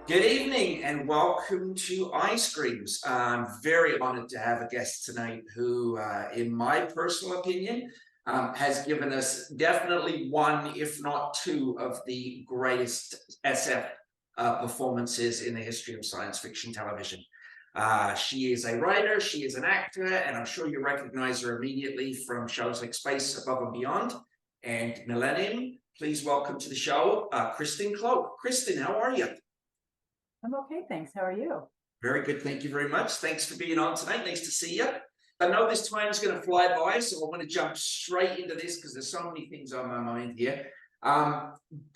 Good evening and welcome to iScreemZ. I'm very honored to have a guest tonight who, in my personal opinion, has given us definitely one, if not two, of the greatest SF performances in the history of science fiction television. She is a writer, she is an actor, and I'm sure you recognize her immediately from shows like Space Above and Beyond and Millennium. Please welcome to the show, Kristen Cloke. Kristen, how are you? I'm okay, thanks. How are you? Very good. Thank you very much. Thanks for being on tonight. Nice to see you. I know this time's going to fly by, so I want to jump straight into this because there's so many things on my mind here.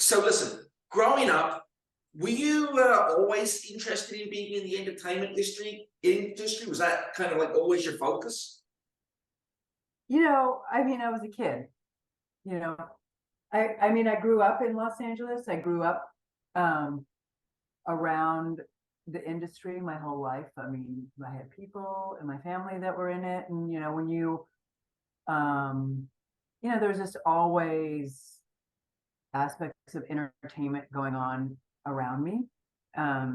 So listen, growing up, were you always interested in being in the entertainment industry? Was that kind of like always your focus? I was a kid. You know, I grew up in Los Angeles. I grew up around the industry my whole life. I mean, I had people in my family that were in it, and there's just always aspects of entertainment going on around me. I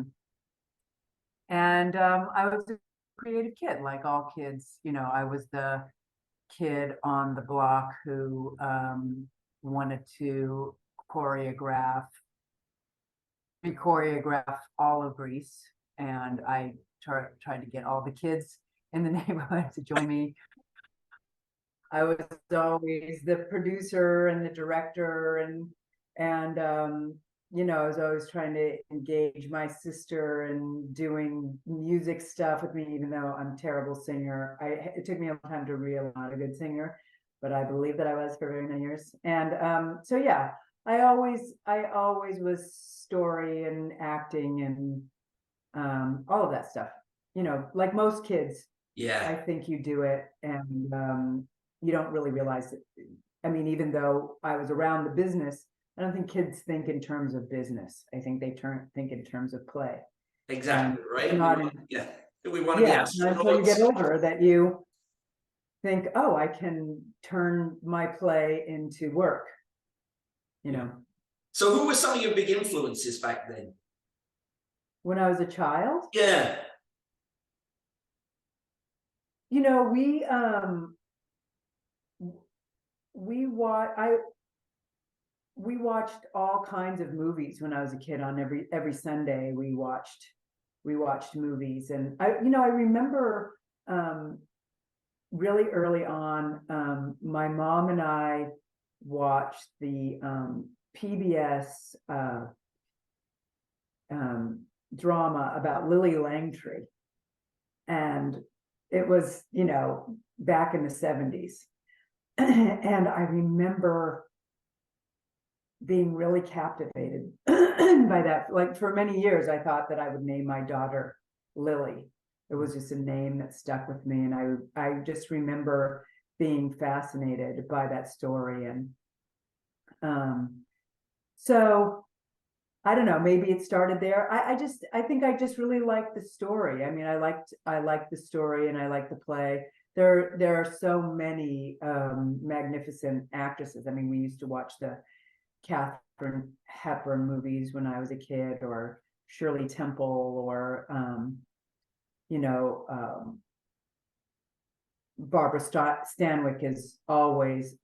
was a creative kid, like all kids. I was the kid on the block who wanted to choreograph all of Greece, and I tried to get all the kids in the neighborhood to join me. I was always the producer and the director, and I was always trying to engage my sister and doing music stuff with me, even though I'm a terrible singer. It took me a long time to realize I'm not a good singer, but I believe that I was for very many years. And so yeah, I always was story and acting and all of that stuff. Like most kids, Yeah. I think you do it, and you don't really realize it. I mean, even though I was around the business, I don't think kids think in terms of business. I think they think in terms of play. Exactly, right? Yeah. We want to be astronauts. Until you get older, that you think, oh, I can turn my play into work. So who were some of your big influences back then? When I was a child? Yeah. We watched all kinds of movies when I was a kid. On every Sunday we watched movies, and I remember really early on, my mom and I watched the PBS drama about Lily Langtry, and it was back in the 70s. And I remember being really captivated by that. Like, for many years I thought that I would name my daughter Lily. It was just a name that stuck with me, and I just remember being fascinated by that story. And so I don't know, maybe it started there. I think I just really liked the story. I mean, I liked the story, and I liked the play. There are so many magnificent actresses. I mean, we used to watch the Katharine Hepburn movies when I was a kid, or Shirley Temple, or Barbara Stanwyck has always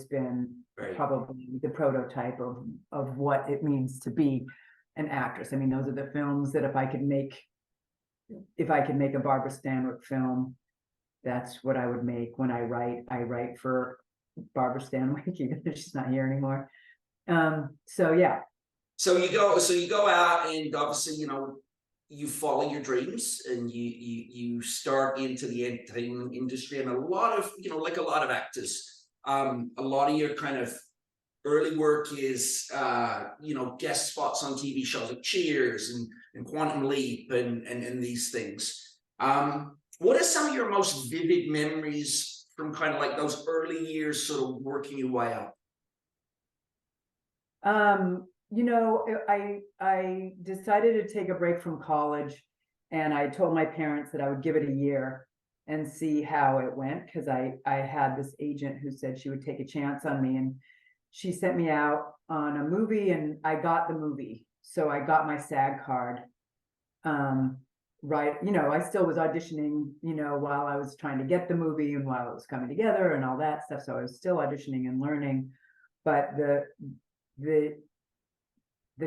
been probably the prototype of what it means to be an actress. I mean, those are the films that if I could make a Barbara Stanwyck film, that's what I would make. When I write for Barbara Stanwyck, even if she's not here anymore. So yeah. So you go out, and obviously, you follow your dreams, and you start into the entertainment industry. And a lot of, like a lot of actors, a lot of your kind of early work is, guest spots on TV shows like Cheers and Quantum Leap and these things. What are some of your most vivid memories from kind of like those early years, sort of working your way up? I decided to take a break from college, and I told my parents that I would give it a year and see how it went, because I had this agent who said she would take a chance on me, and she sent me out on a movie, and I got the movie. So I got my SAG card, right, you know, I still was auditioning, you know, while I was trying to get the movie and while it was coming together and all that stuff. So I was still auditioning and learning. But the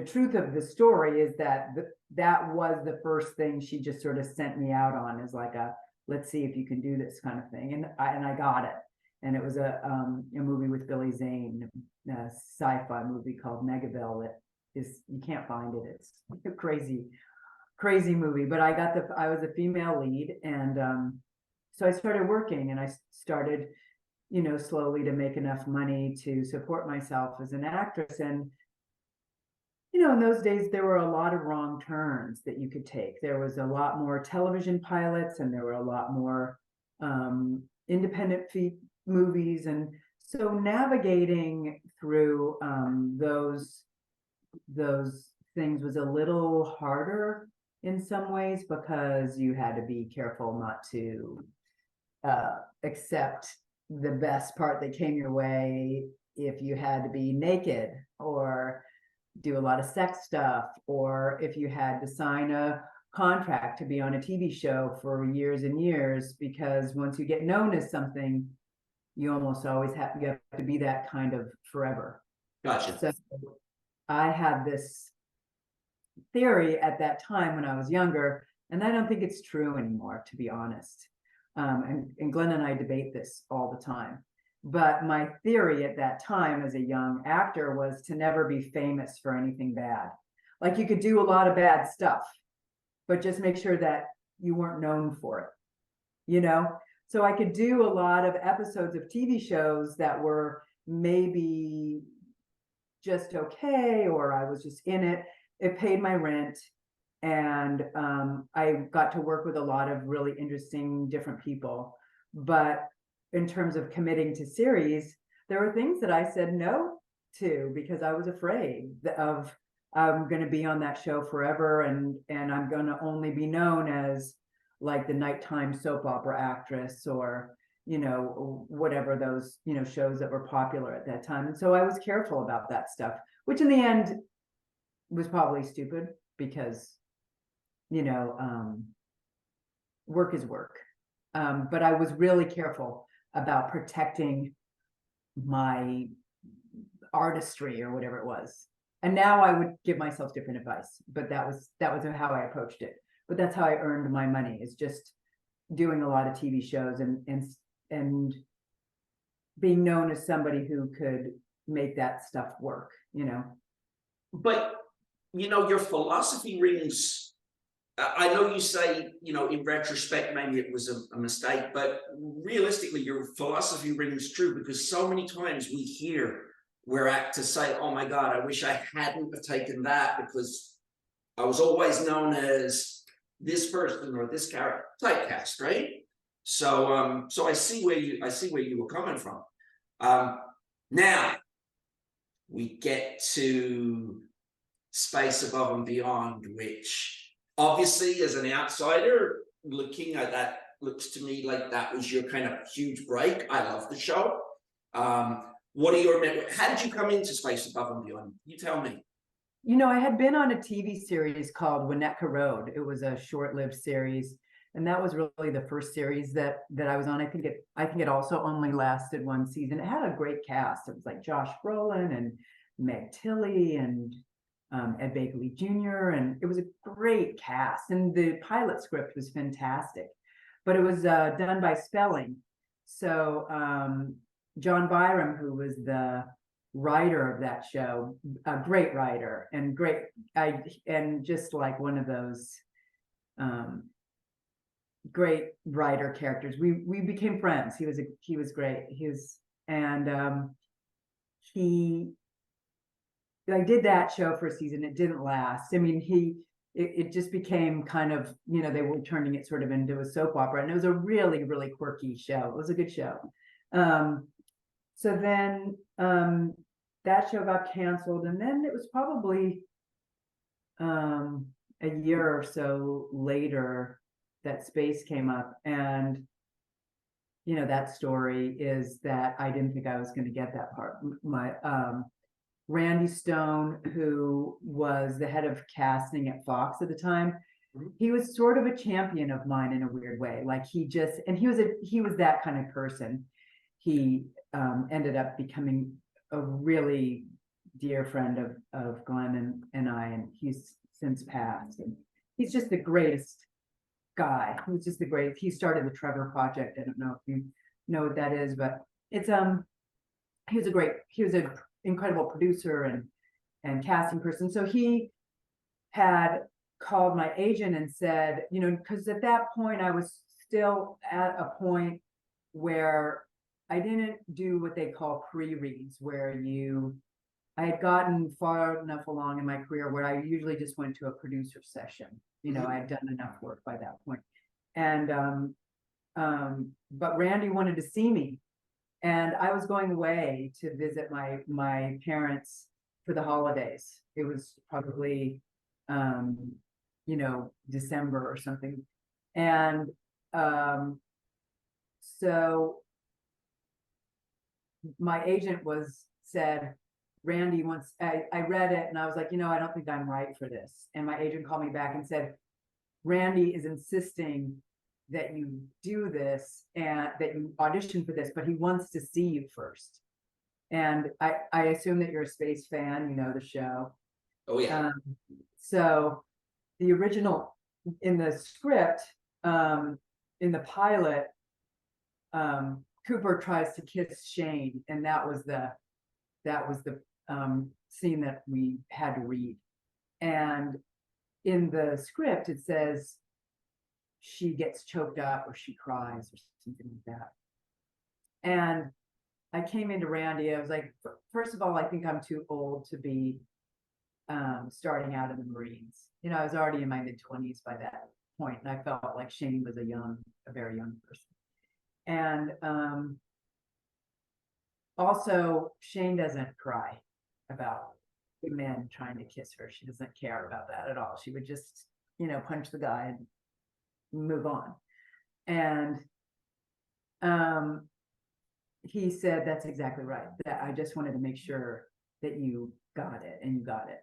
truth of the story is that that was the first thing she just sort of sent me out on, is like a, let's see if you can do this kind of thing. And I got it. And it was a movie with Billy Zane, a sci-fi movie called Megaville that is, you can't find it. It's a crazy movie, but I was a female lead. And so I started working, and I started, you know, slowly to make enough money to support myself as an actress. And, you know, in those days, there were a lot of wrong turns that you could take. There was a lot more television pilots, and there were a lot more independent movies. And so navigating through those things was a little harder in some ways, because you had to be careful not to accept the best part that came your way if you had to be naked or do a lot of sex stuff, or if you had to sign a contract to be on a TV show for years and years, because once you get known as something, you almost always have to be that kind of forever. Gotcha. So I had this theory at that time when I was younger, and I don't think it's true anymore, to be honest. And Glenn and I debate this all the time. But my theory at that time as a young actor was to never be famous for anything bad. Like, you could do a lot of bad stuff, but just make sure that you weren't known for it, you know? So I could do a lot of episodes of TV shows that were maybe just okay, or I was just in it. It paid my rent. And I got to work with a lot of really interesting, different people. But in terms of committing to series, there were things that I said no to because I was afraid of, I'm going to be on that show forever, and I'm going to only be known as like the nighttime soap opera actress, or, you know, whatever those, you know, shows that were popular at that time. And so I was careful about that stuff, which in the end was probably stupid, because, you know, work is work. But I was really careful about protecting my artistry or whatever it was. And now I would give myself different advice, but that was how I approached it. But that's how I earned my money, is just doing a lot of TV shows and being known as somebody who could make that stuff work, you know. But, you know, your philosophy rings. I know you say, you know, in retrospect, maybe it was a mistake, but realistically, your philosophy rings true, because so many times we hear where actors say, oh my God, I wish I hadn't have taken that because I was always known as this person or this character, typecast, right? So, so I see where you were coming from. Now we get to Space Above and Beyond, which, obviously, as an outsider looking at that, looks to me like that was your kind of huge break. I love the show. What are your, how did you come into Space Above and Beyond? You tell me. You know, I had been on a TV series called Winnetka Road. It was a short-lived series, and that was really the first series that I was on. I think it also only lasted one season. It had a great cast. It was like Josh Brolin and Meg Tilly and Ed Begley Jr. And it was a great cast, and the pilot script was fantastic, but it was done by Spelling. So John Byram, who was the writer of that show, a great writer and and just like one of those great writer characters. We became friends. He was great. I did that show for a season. It didn't last. I mean, it just became kind of, you know, they were turning it sort of into a soap opera, and it was a really, really quirky show. It was a good show. So then that show got canceled, and then it was probably a year or so later that Space came up. And, you know, that story is that I didn't think I was going to get that part. My Randy Stone, who was the head of casting at Fox at the time, he was sort of a champion of mine in a weird way. Like he was that kind of person. He ended up becoming a really dear friend of Glenn and I, and he's since passed. And he's just the greatest guy. He was just the greatest. He started the Trevor Project. I don't know if you know what that is, but it's he was an incredible producer and casting person. So he had called my agent and said, you know, because at that point I was still at a point where I didn't do what they call pre-reads, where I had gotten far enough along in my career where I usually just went to a producer session. You know, I had done enough work by that point. And but Randy wanted to see me. And I was going away to visit my parents for the holidays. It was probably you know, December or something. And so my agent said, Randy wants, I read it and I was like, you know, I don't think I'm right for this. And my agent called me back and said, Randy is insisting that you do this and that you audition for this, but he wants to see you first. And I assume that you're a space fan, you know the show. Oh yeah. So the original in the script, in the pilot, Cooper tries to kiss Shane, and that was the scene that we had to read. And in the script, it says she gets choked up or she cries or something like that. And I came into Randy, I was like, first of all, I think I'm too old to be starting out in the Marines. You know, I was already in my mid-20s by that point, and I felt like Shane was a very young person. And also, Shane doesn't cry about men trying to kiss her. She doesn't care about that at all. She would just, you know, punch the guy and move on. And he said, that's exactly right. That I just wanted to make sure that you got it, and you got it.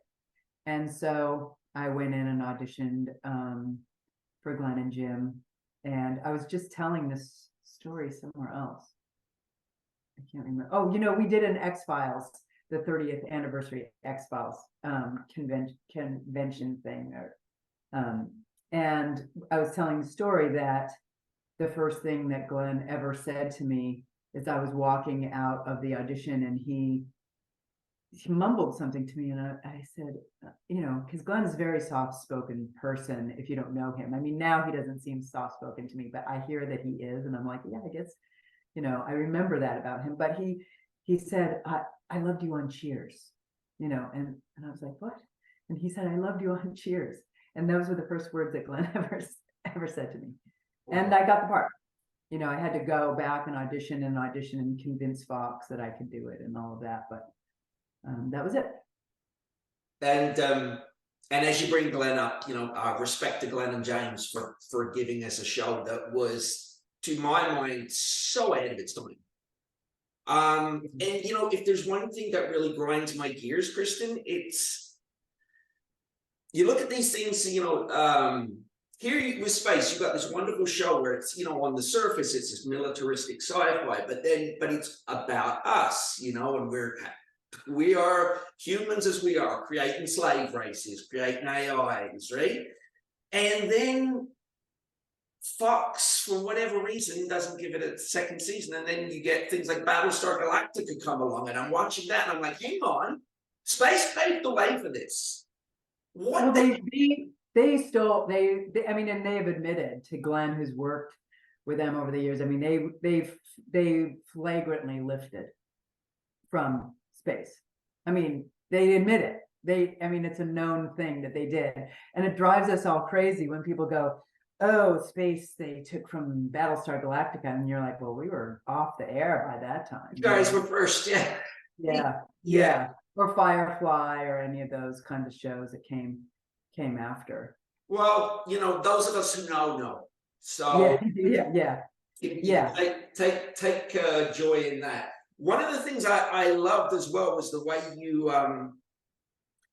And so I went in and auditioned for Glenn and Jim. And I was just telling this story somewhere else. I can't remember. Oh, you know, we did an X-Files, the 30th anniversary X-Files convention thing. And I was telling the story that the first thing that Glenn ever said to me is I was walking out of the audition, and he mumbled something to me, and I said, you know, because Glenn's a very soft-spoken person if you don't know him. I mean, now he doesn't seem soft-spoken to me, but I hear that he is, and I'm like, yeah, I guess, you know, I remember that about him. But he said, I loved you on Cheers, you know, and I was like, what? And he said, I loved you on Cheers. And those were the first words that Glenn ever said to me. And I got the part. You know, I had to go back and audition and convince Fox that I could do it and all of that, but that was it. And as you bring Glenn up, you know, respect to Glenn and James for giving us a show that was, to my mind, so ahead of its time. And you know, if there's one thing that really grinds my gears, Kristen, it's you look at these things, you know, here with space, you've got this wonderful show where it's, you know, on the surface, it's this militaristic sci-fi, but it's about us, you know, and we are humans as we are, creating slave races, creating AIs, right? And then Fox, for whatever reason, doesn't give it a second season, and then you get things like Battlestar Galactica come along, and I'm watching that, and I'm like, hang on, space paved the way for this. What? Well, they still, I mean, and they've admitted to Glenn, who's worked with them over the years. I mean, they flagrantly lifted from space. I mean, they admit it. I mean, it's a known thing that they did, and it drives us all crazy when people go, "Oh, space they took from Battlestar Galactica," and you're like, "Well, we were off the air by that time." You guys were first, yeah. Yeah. Or Firefly, or any of those kind of shows that came after. Well, you know, those of us who know. So yeah. Take joy in that. One of the things I loved as well was the way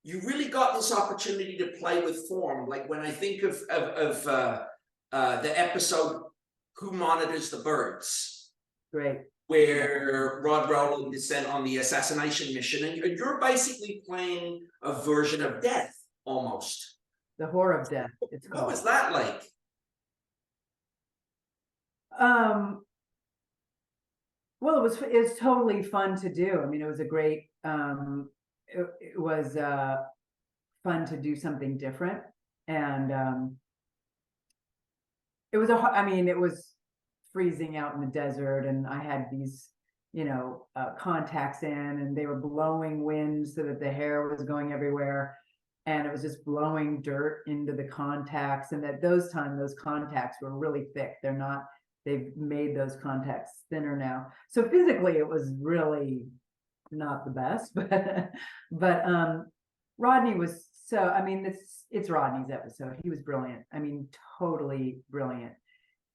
you really got this opportunity to play with form. Like when I think of the episode "Who Monitors the Birds," Great. where Rod Rowland is sent on the assassination mission, and you're basically playing a version of death, almost. The Horror of Death, it's What called. was that like? Well, it's totally fun to do. I mean, it was a great, it was fun to do something different. And it was I mean, it was freezing out in the desert, and I had these, you know, contacts in, and they were blowing wind so that the hair was going everywhere. And it was just blowing dirt into the contacts. And at those contacts were really thick. They've made those contacts thinner now. So physically it was really not the best, but Rodney was I mean, it's Rodney's episode. He was brilliant. I mean, totally brilliant.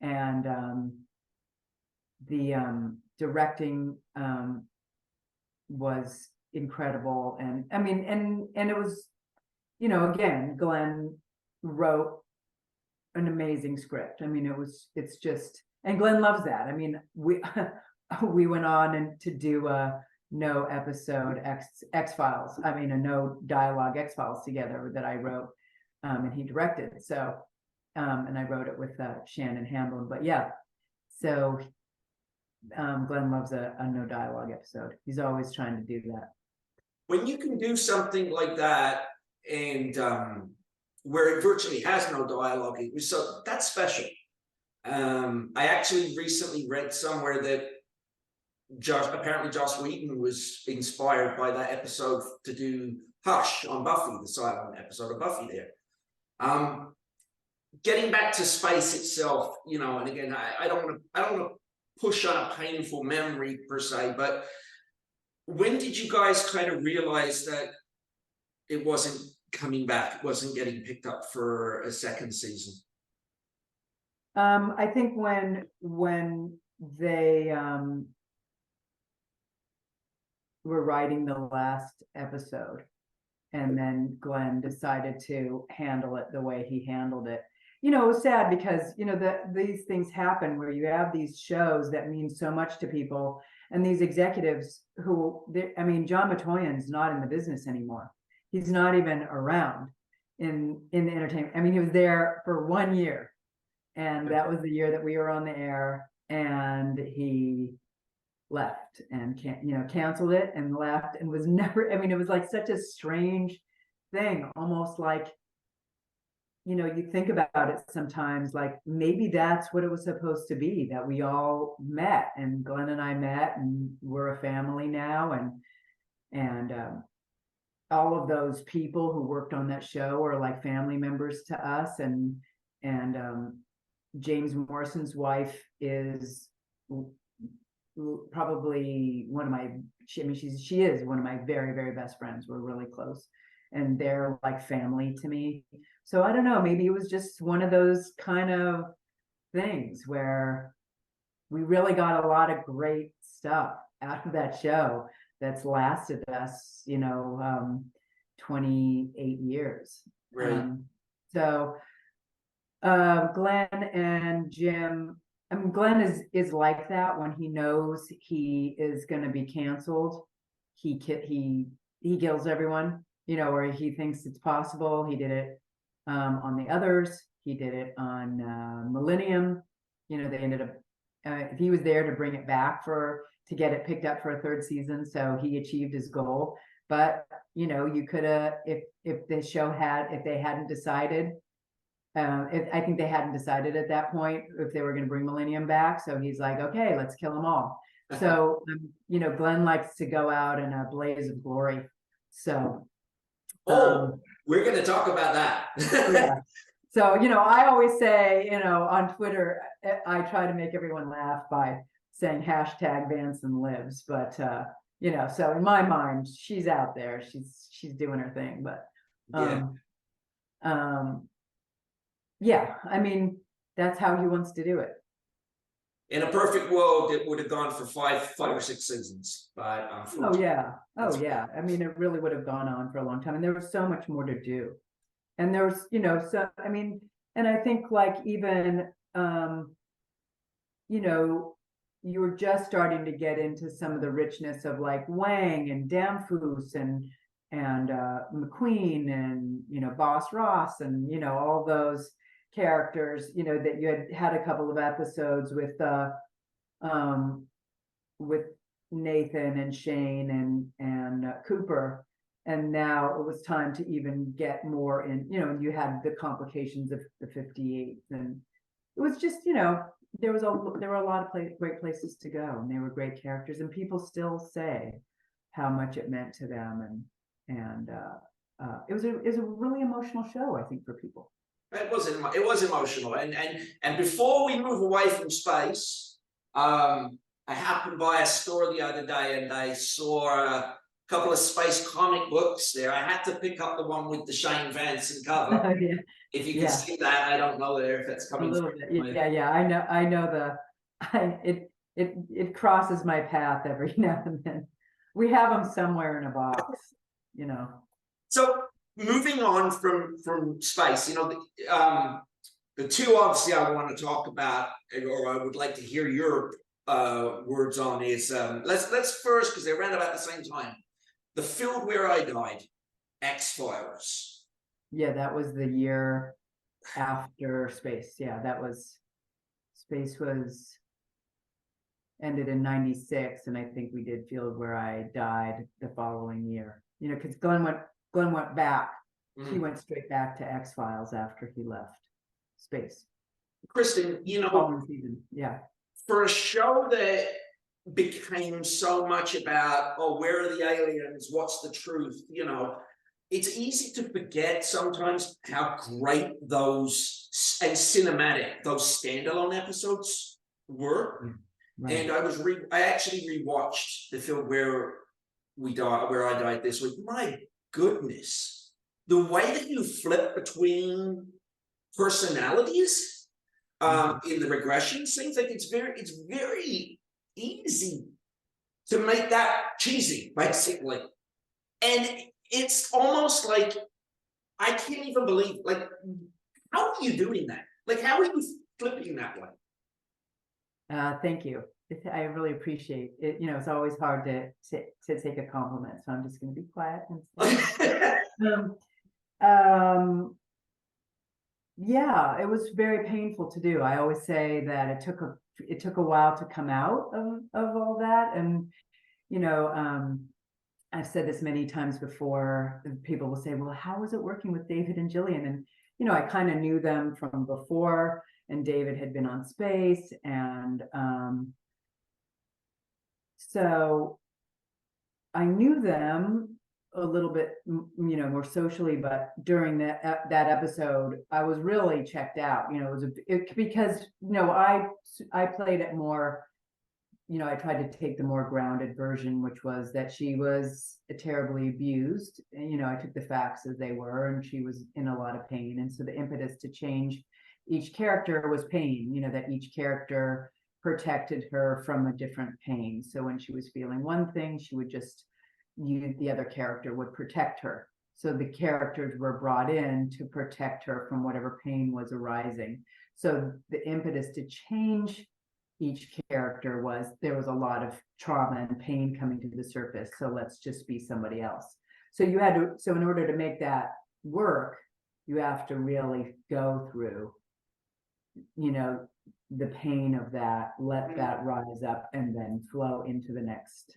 And the directing was incredible. And I mean, and it was, you know, again, Glenn wrote an amazing script. I mean, it's just, and Glenn loves that. I mean, we went on and to do a no episode X-Files. I mean, a no dialogue X-Files together that I wrote, and he directed. So, and I wrote it with Shannon Hamlin. But yeah, so Glenn loves a no dialogue episode. He's always trying to do that. When you can do something like that, and where it virtually has no dialogue, so that's special. I actually recently read somewhere that apparently Joss Whedon was inspired by that episode to do Hush on Buffy, the silent episode of Buffy there. Getting back to space itself, you know, and again, I don't want to push on a painful memory per se, but when did you guys kind of realize that it wasn't coming back, it wasn't getting picked up for a second season? I think when they were writing the last episode, and then Glenn decided to handle it the way he handled it. You know, it was sad because, you know, these things happen where you have these shows that mean so much to people, and these executives who, I mean, John Matoyan's not in the business anymore. He's not even around in the entertainment. I mean, he was there for 1 year, and that was the year that we were on the air, and he left and canceled it and left, and was never, I mean, it was like such a strange thing, almost like, you know, you think about it sometimes, like maybe that's what it was supposed to be, that we all met, and Glenn and I met, and we're a family now, and all of those people who worked on that show are like family members to us. And James Morrison's wife is probably one of my, I mean, she is one of my very, very best friends. We're really close, and they're like family to me. So I don't know, maybe it was just one of those kind of things where we really got a lot of great stuff out of that show that's lasted us, you know, 28 years. Right. So Glenn and Jim, I mean, Glenn is like that. When he knows he is going to be canceled, he kills everyone, you know, or he thinks it's possible. He did it on the others. He did it on Millennium. You know, they ended up, he was there to bring it back to get it picked up for a third season. So he achieved his goal. But, you know, you could have, if the show if they hadn't decided, I think they hadn't decided at that point if they were going to bring Millennium back. So he's like, okay, let's kill them all. So, you know, Glenn likes to go out in a blaze of glory. So, we're going to talk about that. yeah. So, you know, I always say, you know, on Twitter, I try to make everyone laugh by saying #Vansen lives. But, you know, so in my mind, she's out there. She's doing her thing. But, yeah, I mean, that's how he wants to do it. In a perfect world, it would have gone for five or six seasons, but Oh, unfortunately, yeah. Oh, that's- yeah. I mean, it really would have gone on for a long time, and there was so much more to do. And there was, you know, so, I mean, and I think like even, you know, you were just starting to get into some of the richness of like Wang and Damphus and McQueen and, you know, Boss Ross and, you know, all those characters, you know, that you had a couple of episodes with Nathan and Shane and Cooper. And now it was time to even get more in, you know, you had the complications of the 58th, and it was just, you know, there were a lot of great places to go, and they were great characters, and people still say how much it meant to them, and it was a really emotional show, I think, for people. it was emotional, and before we move away from space, I happened by a store the other day and I saw a couple of space comic books there. I had to pick up the one with the Shane Vansen cover. Yeah. If you can Yeah. see that, I don't know there if it's A coming little through. bit. Yeah. I know it crosses my path every now and then. We have them somewhere in a box, you know. So moving on from space, you know, the two obviously I want to talk about, or I would like to hear your words on is let's first, because they ran about the same time. The Field Where I Died, X-Files. Yeah, that was the year after Space. Yeah, Space was ended in 96, and I think we did Field Where I Died the following year. You know, because Glenn went back. He went straight back to X-Files after he left Space. Kristen, you know, Following season. Yeah. for a show that became so much about, oh, where are the aliens? What's the truth? You know, it's easy to forget sometimes how great those and cinematic those standalone episodes were. Right. And I actually rewatched the film Where I Died this week. My goodness, the way that you flip between personalities in the regression seems like it's very easy to make that cheesy, basically. And it's almost like I can't even believe, like, how are you doing that? Like, how are you flipping that way? Thank you. I really appreciate it. You know, it's always hard to take a compliment, so I'm just going to be quiet and yeah, it was very painful to do. I always say that it took a while to come out of all that, and you know, I've said this many times before. People will say, "Well, how was it working with David and Jillian?" And you know, I kind of knew them from before, and David had been on Space, and so I knew them a little bit, you know, more socially, but during that episode, I was really checked out. You know, because you know, I played it more. You know, I tried to take the more grounded version, which was that she was terribly abused. And, you know, I took the facts as they were, and she was in a lot of pain. And so the impetus to change each character was pain. You know, that each character protected her from a different pain. So when she was feeling one thing, she would just the other character would protect her. So the characters were brought in to protect her from whatever pain was arising. So the impetus to change each character was there was a lot of trauma and pain coming to the surface. So let's just be somebody else. So in order to make that work, you have to really go through, you know, the pain of that, let that rise up and then flow into the next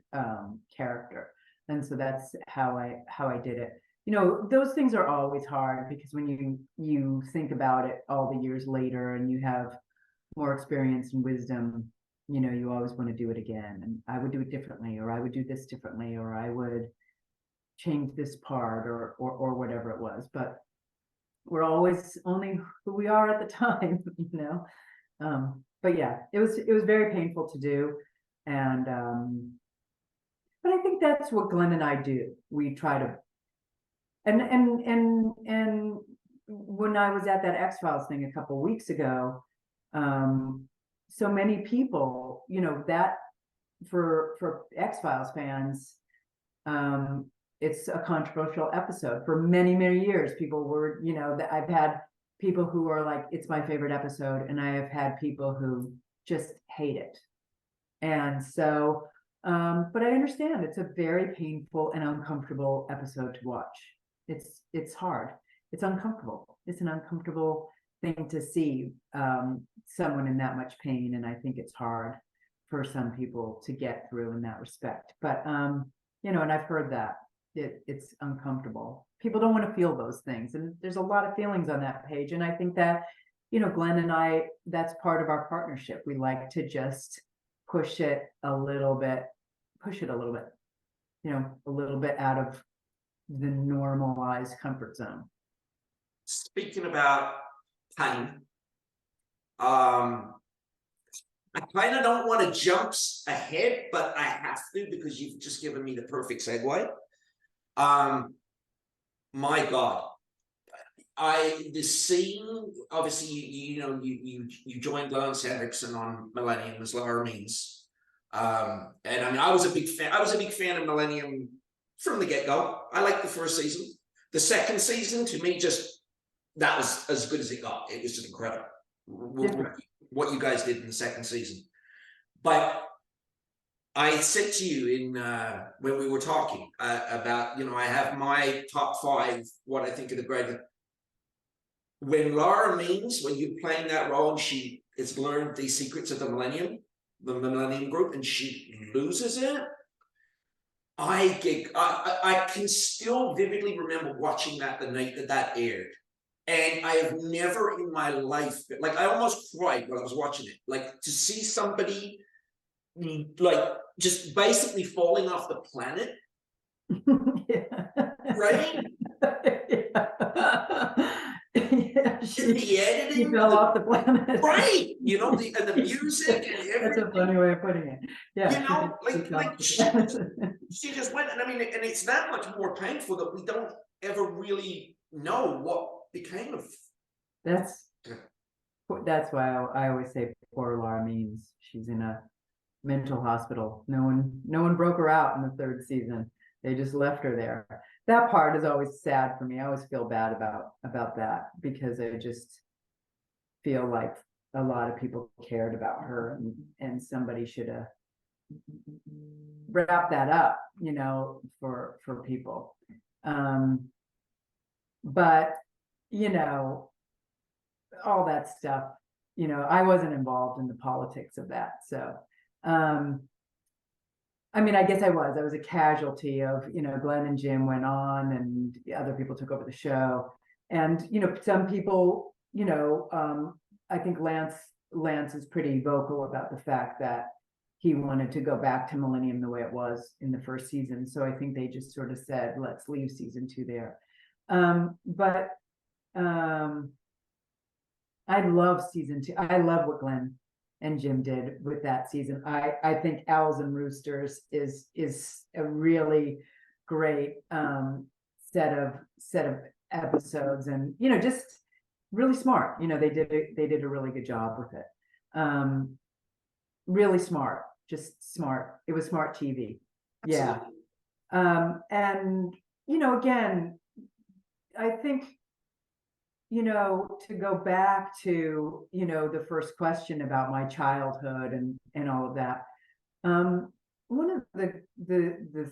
character. And so that's how I did it. You know, those things are always hard because when you think about it all the years later and you have more experience and wisdom, you know, you always want to do it again. And I would do it differently, or I would do this differently, or I would change this part or whatever it was. But we're always only who we are at the time, you know. But yeah, it was very painful to do. And but I think that's what Glenn and I do. We try to and when I was at that X-Files thing a couple of weeks ago, so many people, you know, that for X-Files fans, it's a controversial episode. For many, many years, people were, you know, that I've had people who are like, it's my favorite episode, and I have had people who just hate it. And so, but I understand it's a very painful and uncomfortable episode to watch. It's hard. It's uncomfortable. It's an uncomfortable thing to see someone in that much pain, and I think it's hard for some people to get through in that respect. But you know, and I've heard that it's uncomfortable. People don't want to feel those things, and there's a lot of feelings on that page. And I think that, you know, Glenn and I, that's part of our partnership. We like to just push it a little bit, you know, a little bit out of the normalized comfort zone. Speaking about pain, I kind of don't want to jump ahead, but I have to because you've just given me the perfect segue. My God, the scene, obviously, you joined Lance Henriksen on Millennium as Lara Means. And I mean, I was a big fan of Millennium from the get-go. I liked the first season. The second season, to me, that was as good as it got. It was just incredible what you guys did in the second season. But I said to you when we were talking about, you know, I have my top 5, what I think are the greatest. When Lara Means, when you're playing that role, and she has learned the secrets of the Millennium Group, and she loses it, I can still vividly remember watching that the night that aired. And I have never in my life, like, I almost cried when I was watching it. Like, to see somebody, like, just basically falling off the planet. Yeah. Right? Yeah, the editing, she fell off the planet. Right. You know, and the music and everything. That's a funny way of putting it. Yeah. You know, she just went, and I mean, and it's that much more painful that we don't ever really know what became of. That's why I always say poor Lara Means. She's in a mental hospital. No one broke her out in the 3rd season. They just left her there. That part is always sad for me. I always feel bad about that, because I just feel like a lot of people cared about her, and somebody should have wrapped that up, you know, for people. But, you know, all that stuff, you know, I wasn't involved in the politics of that. So, I mean, I guess I was a casualty of, you know, Glenn and Jim went on and other people took over the show. And, you know, some people, you know, I think Lance is pretty vocal about the fact that he wanted to go back to Millennium the way it was in the first season. So I think they just sort of said, let's leave season 2 there. But I love season 2. I love what Glenn and Jim did with that season. I think Owls and Roosters is a really great set of episodes, and, you know, just really smart. You know, they did a really good job with it. Really smart, just smart. It was smart TV. Yeah. And, you know, again, I think, you know, to go back to, you know, the first question about my childhood and all of that, one of the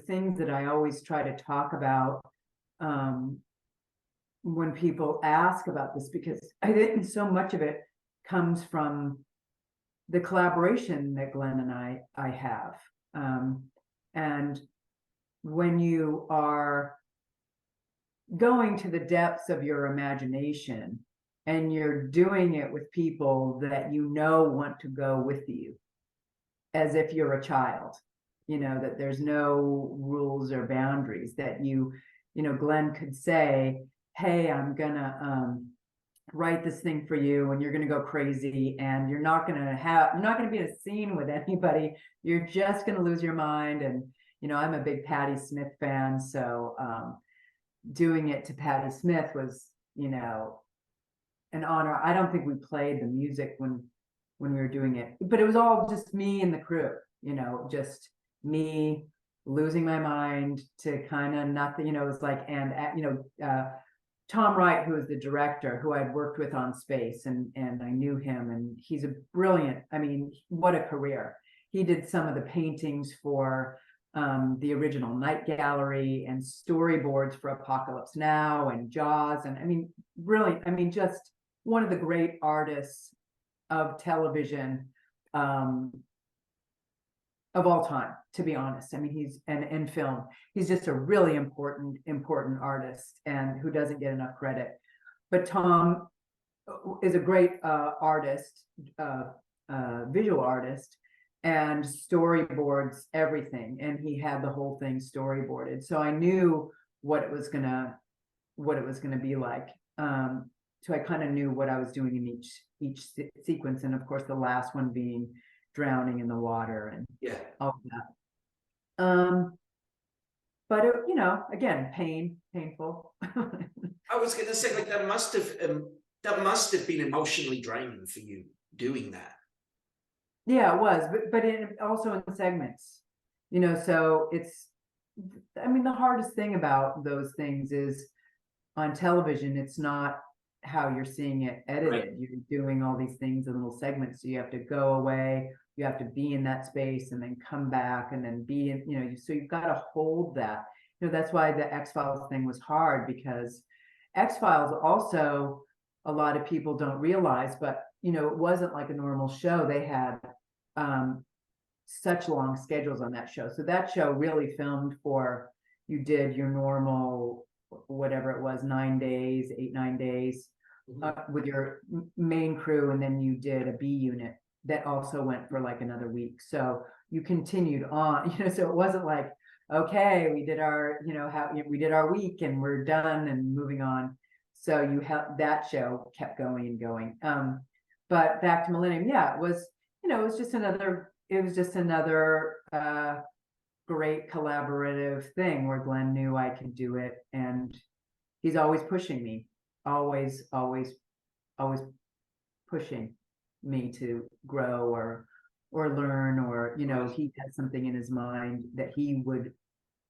things that I always try to talk about when people ask about this, because I think so much of it comes from the collaboration that Glenn and I have, and when you are going to the depths of your imagination and you're doing it with people that you know want to go with you, as if you're a child, you know, that there's no rules or boundaries, that you know, Glenn could say, hey, I'm gonna write this thing for you, and you're gonna go crazy, and you're not gonna be in a scene with anybody, you're just gonna lose your mind. And, you know, I'm a big Patti Smith fan, so doing it to Patti Smith was, you know, an honor. I don't think we played the music when when we were doing it. But it was all just me and the crew, you know, just me losing my mind to kind of nothing, you know. It was like, and Tom Wright, who is the director, who I'd worked with on Space, and I knew him, and he's a brilliant, I mean, what a career. He did some of the paintings for the original Night Gallery and storyboards for Apocalypse Now and Jaws, and I mean, brilliant. I mean, just one of the great artists of television of all time, to be honest. I mean, he's in film. He's just a really important artist, and who doesn't get enough credit. But Tom is a great artist, visual artist, and storyboards everything. And he had the whole thing storyboarded, so I knew what it was gonna be like. So I kind of knew what I was doing in each sequence, and of course the last one being drowning in the water and all that. But it, you know, again, painful. I was gonna say, like, that must have been emotionally draining for you doing that. Yeah, it was, but also in segments, you know. So it's, I mean, the hardest thing about those things is on television, it's not how you're seeing it edited. Right. You're doing all these things in little segments, so you have to go away, you have to be in that space, and then come back, and then be in, you know, so you've got to hold that. You know, that's why the X-Files thing was hard, because X-Files also, a lot of people don't realize, but you know, it wasn't like a normal show. They had such long schedules on that show. So that show really filmed for, you did your normal, whatever it was, 9 days, 8-9 days, with your main crew, and then you did a B unit that also went for like another week. So you continued on, you know. So it wasn't like, okay, we did our, you know, we did our week and we're done and moving on. So you had, that show kept going and going. But back to Millennium, yeah, it was, you know, it was just another great collaborative thing where Glenn knew I could do it, and he's always pushing me, always pushing me to grow or learn, or, you know, he had something in his mind that he would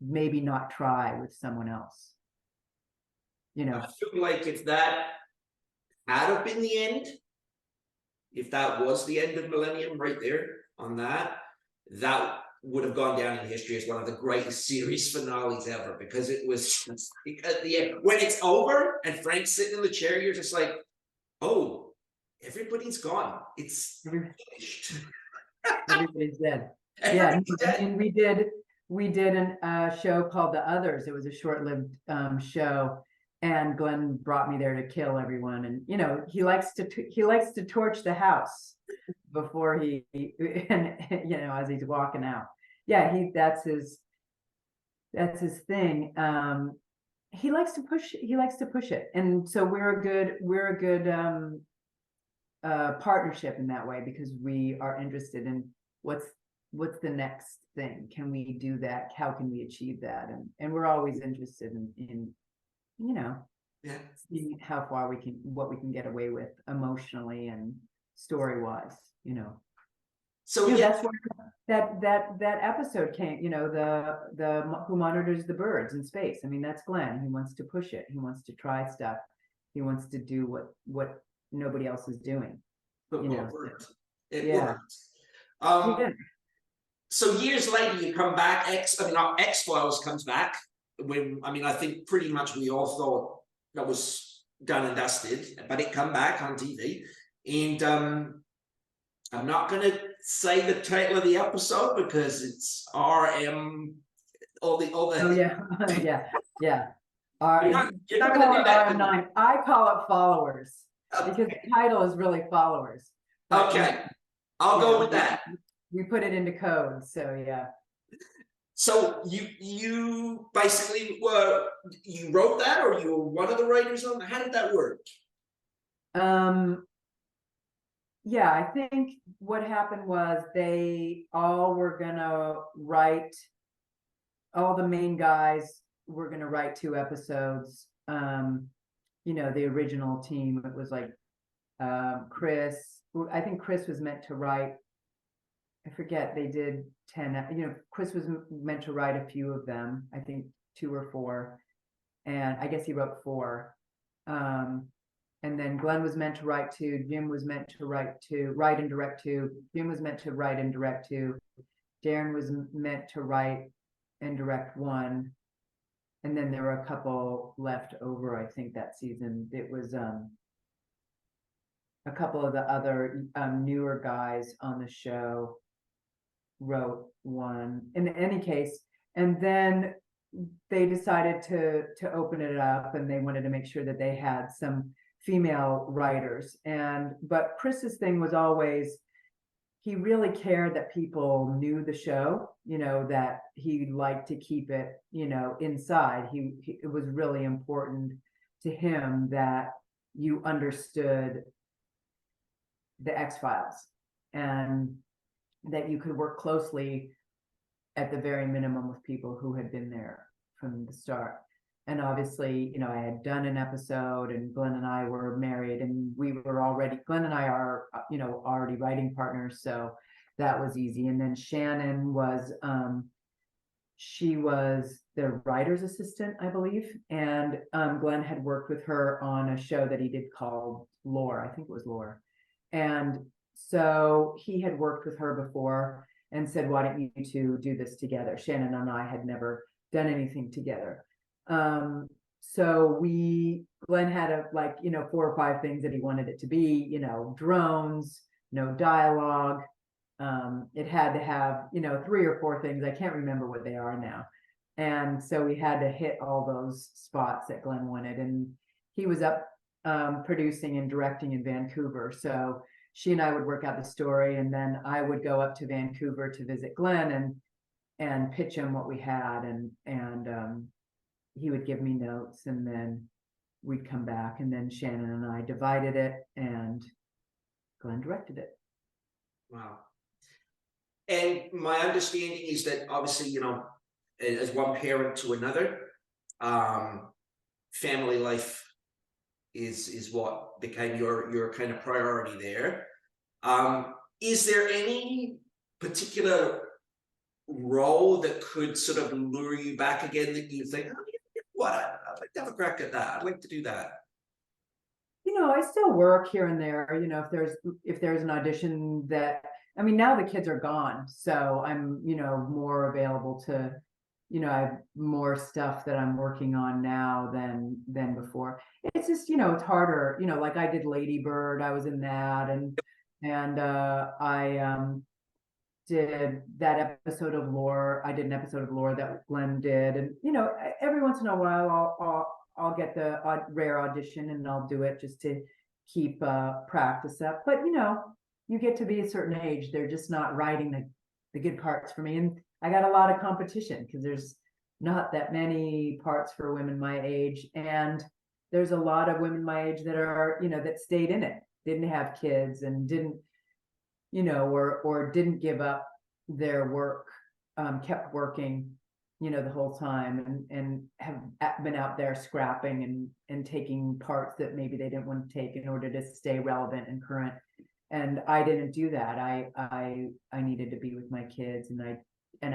maybe not try with someone else. You know, I feel like if that had have been the end, if that was the end of Millennium right there on that would have gone down in history as one of the greatest series finales ever, because it was just, at the end, when it's over and Frank's sitting in the chair, you're just like, oh, everybody's gone. It's finished. Everybody's dead. Yeah, and we did a show called The Others. It was a short-lived show, and Glenn brought me there to kill everyone. And you know, he likes to torch the house before he and you know, as he's walking out. Yeah, that's his thing. He likes to push it, and so we're a good partnership in that way, because we are interested in what's the next thing. Can we do that? How can we achieve that? And we're always interested in you know, seeing how far what we can get away with emotionally and story wise, you know. So you know, that's where that episode came, you know, the Who Monitors the Birds in Space. I mean, that's Glenn. He wants to push it. He wants to try stuff. He wants to do what nobody else is doing. But you know, it worked. So years later, you come back. X-Files comes back. When, I mean, I think pretty much we all thought that was done and dusted, but it come back on TV, and I'm not going to say the title of the episode because it's RM. All the. Oh yeah, yeah. You're not going to do that. RM9. I call it Followers, because the title is really Followers. Okay, I'll go with that. We put it into code, so yeah. So you basically you wrote that, or you were one of the writers on? How did that work? Yeah, I think what happened was they all were gonna write. All the main guys were gonna write 2 episodes. You know, the original team, it was like Chris, I think Chris was meant to write, I forget, they did 10, you know, Chris was meant to write a few of them, I think 2 or 4, and I guess he wrote 4. And then Glenn was meant to write 2, Jim was meant to write and direct 2, Jim was meant to write and direct 2, Darren was meant to write and direct 1, and then there were a couple left over, I think, that season. It was a couple of the other newer guys on the show wrote 1 in any case, and then they decided to open it up, and they wanted to make sure that they had some female writers. But Chris's thing was always, he really cared that people knew the show, you know, that he liked to keep it, you know, inside. It was really important to him that you understood the X-Files, and that you could work closely at the very minimum with people who had been there from the start. And obviously, you know, I had done an episode, and Glenn and I were married, and Glenn and I are, you know, already writing partners, so that was easy. And then Shannon was, she was the writer's assistant, I believe, and Glenn had worked with her on a show that he did called Lore, I think it was Lore. And so he had worked with her before and said, why don't you two do this together? Shannon and I had never done anything together. So Glenn had like, you know, 4 or 5 things that he wanted it to be, you know, drones, no dialogue. It had to have, you know, 3 or 4 things. I can't remember what they are now. And so we had to hit all those spots that Glenn wanted. And he was up producing and directing in Vancouver. So she and I would work out the story, and then I would go up to Vancouver to visit Glenn and pitch him what we had, and he would give me notes, and then we'd come back, and then Shannon and I divided it, and Glenn directed it. Wow. And my understanding is that obviously, you know, as one parent to another, family life is what became your kind of priority there. Is there any particular role that could sort of lure you back again, that you think, oh, you know what, I'd like to have a crack at that, I'd like to do that? You know, I still work here and there, you know, if there's an audition that, I mean, now the kids are gone, so I'm, you know, more available to, you know, I have more stuff that I'm working on now than before. It's just, you know, it's harder, you know, like I did Lady Bird, I was in that, and I did that episode of Lore. I did an episode of Lore that Glenn did, and you know, every once in a while I'll get the rare audition, and I'll do it just to keep practice up. But you know, you get to be a certain age, they're just not writing the good parts for me, and I got a lot of competition because there's not that many parts for women my age, and there's a lot of women my age that are, you know, that stayed in it, didn't have kids, and didn't, you know, or didn't give up their work, kept working, you know, the whole time, and have been out there scrapping and taking parts that maybe they didn't want to take in order to stay relevant and current. And I didn't do that. I needed to be with my kids, and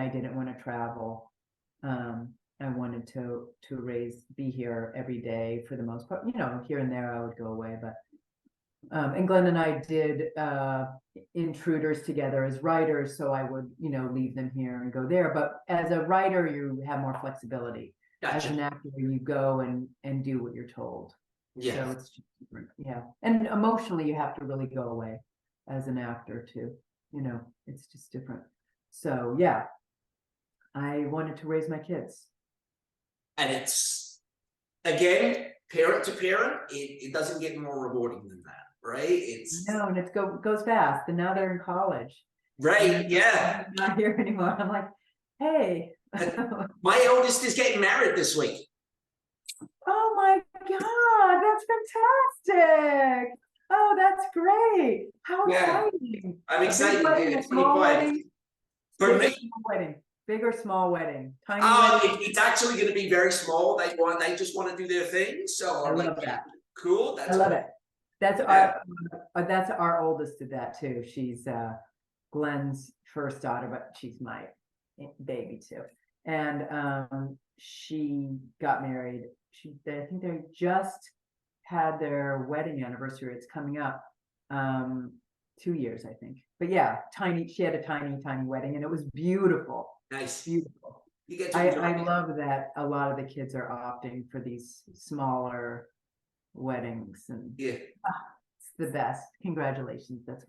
I didn't want to travel. I wanted to be here every day for the most part. You know, here and there I would go away, but and Glenn and I did Intruders together as writers, so I would, you know, leave them here and go there. But as a writer, you have more flexibility. Gotcha. As an actor, you go and do what you're told. Yeah. So it's just different. Yeah. And emotionally, you have to really go away as an actor too. You know, it's just different. So yeah, I wanted to raise my kids. And it's, again, parent to parent, it doesn't get more rewarding than that, right? It's No, and it goes fast. And now they're in college. right, yeah. I'm not here anymore. I'm like, hey. My oldest is getting married this week. Oh my God, that's fantastic. Oh, that's great. How exciting. I'm excited. A small wedding. For me, Small wedding. Big or small wedding? Tiny wedding? it's actually going to be very small. They just want to do their thing. So I love that. Cool. That's I love it. That's our oldest did that too. She's Glenn's first daughter, but she's my baby too. And she got married. I think they just had their wedding anniversary. It's coming up. 2 years, I think. But yeah, she had a tiny wedding, and it was beautiful. Nice. Beautiful. You get to I love that a lot of the kids are opting for these smaller weddings, and it's the best. Congratulations. That's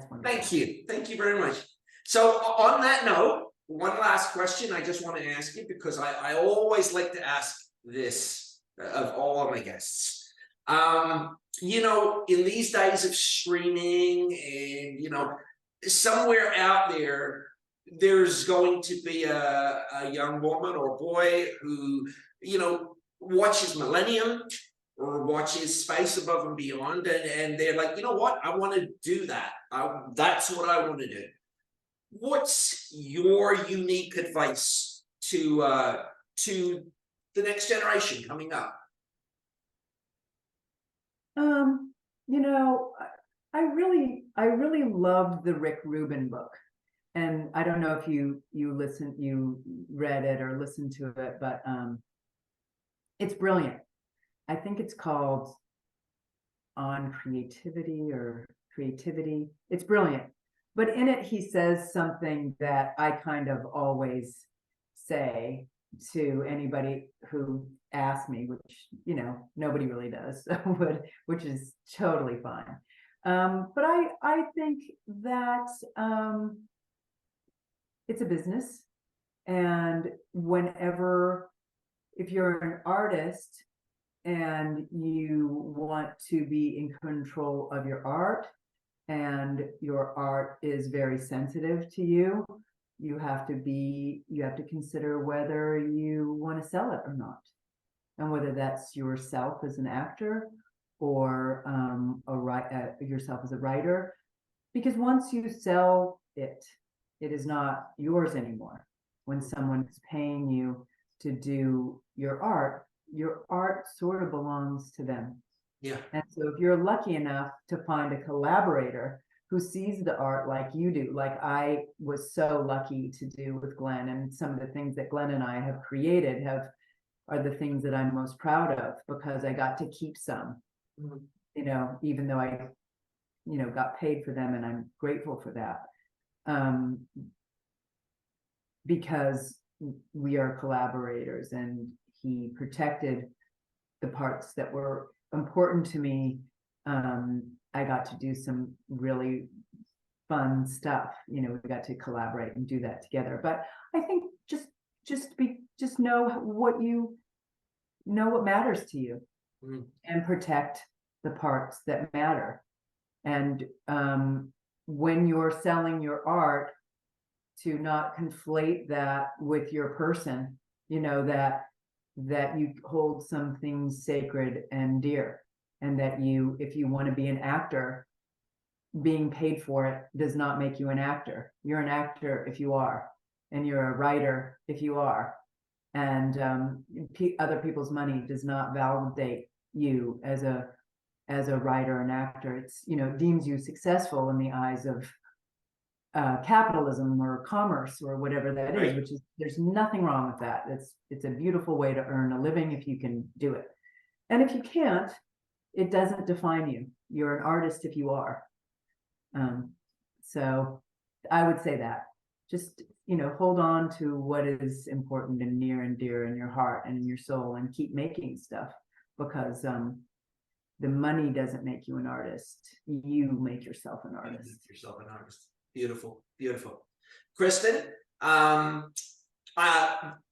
wonderful. Thank you very much. So on that note, one last question I just want to ask you, because I always like to ask this of all of my guests. You know, in these days of streaming, and you know, somewhere out there's going to be a young woman or boy who, you know, watches Millennium or watches Space Above and Beyond, and they're like, you know what, I want to do that. That's what I want to do. What's your unique advice to the next generation coming up? You know, I really loved the Rick Rubin book, and I don't know if you read it or listened to it, but it's brilliant. I think it's called On Creativity or Creativity. It's brilliant, but in it he says something that I kind of always say to anybody who asks me, which, you know, nobody really does, which is totally fine. But I think that it's a business, and if you're an artist and you want to be in control of your art, and your art is very sensitive to you, you have to consider whether you want to sell it or not, and whether that's yourself as an actor or yourself as a writer. Because once you sell it, it is not yours anymore. When someone is paying you to do your art sort of belongs to them. Yeah. And so if you're lucky enough to find a collaborator who sees the art like you do, like I was so lucky to do with Glenn, and some of the things that Glenn and I have created are the things that I'm most proud of, because I got to keep some, you know, even though I, you know, got paid for them, and I'm grateful for that. Because we are collaborators, and he protected the parts that were important to me. I got to do some really fun stuff. You know, we got to collaborate and do that together. But I think just know what matters to you, and protect the parts that matter. And when you're selling your art, to not conflate that with your person, you know, that you hold some things sacred and dear, and that if you want to be an actor, being paid for it does not make you an actor. You're an actor if you are, and you're a writer if you are, and other people's money does not validate you as a writer and actor. It's, you know, deems you successful in the eyes of capitalism or commerce or whatever that is, which is, there's nothing wrong with that. It's a beautiful way to earn a living if you can do it. And if you can't, it doesn't define you. You're an artist if you are. So I would say that, just, you know, hold on to what is important and near and dear in your heart and in your soul, and keep making stuff, because the money doesn't make you an artist. You make yourself an artist. Make yourself an artist. Beautiful, beautiful. Kristen, I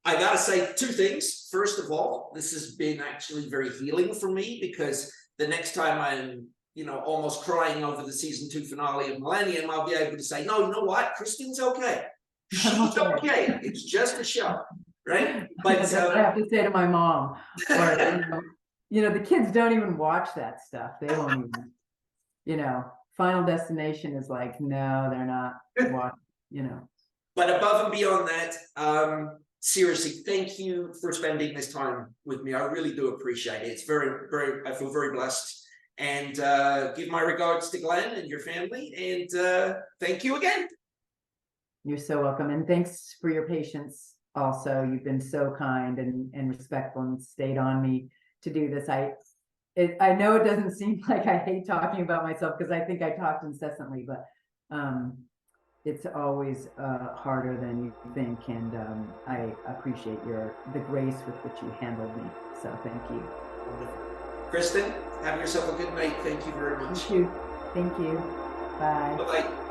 gotta say two things. First of all, this has been actually very healing for me, because the next time I'm, you know, almost crying over the season 2 finale of Millennium, I'll be able to say, no, you know what? Kristen's okay. She's okay. It's just a show, right? But that's what I have to say to my mom. Or, you know, the kids don't even watch that stuff. They won't even, you know. Final Destination is like, no, they're not watching, you know. But above and beyond that, seriously, thank you for spending this time with me. I really do appreciate it. It's I feel very blessed. and give my regards to Glenn and your family, and thank you again. You're so welcome, and thanks for your patience also. You've been so kind and respectful and stayed on me to do this. I know it doesn't seem like I hate talking about myself, because I think I talked incessantly, but it's always harder than you think, and I appreciate the grace with which you handled me. So thank you. Wonderful. Kristen, have yourself a good night. Thank you very much. Thank you. Thank you. Bye. Bye-bye.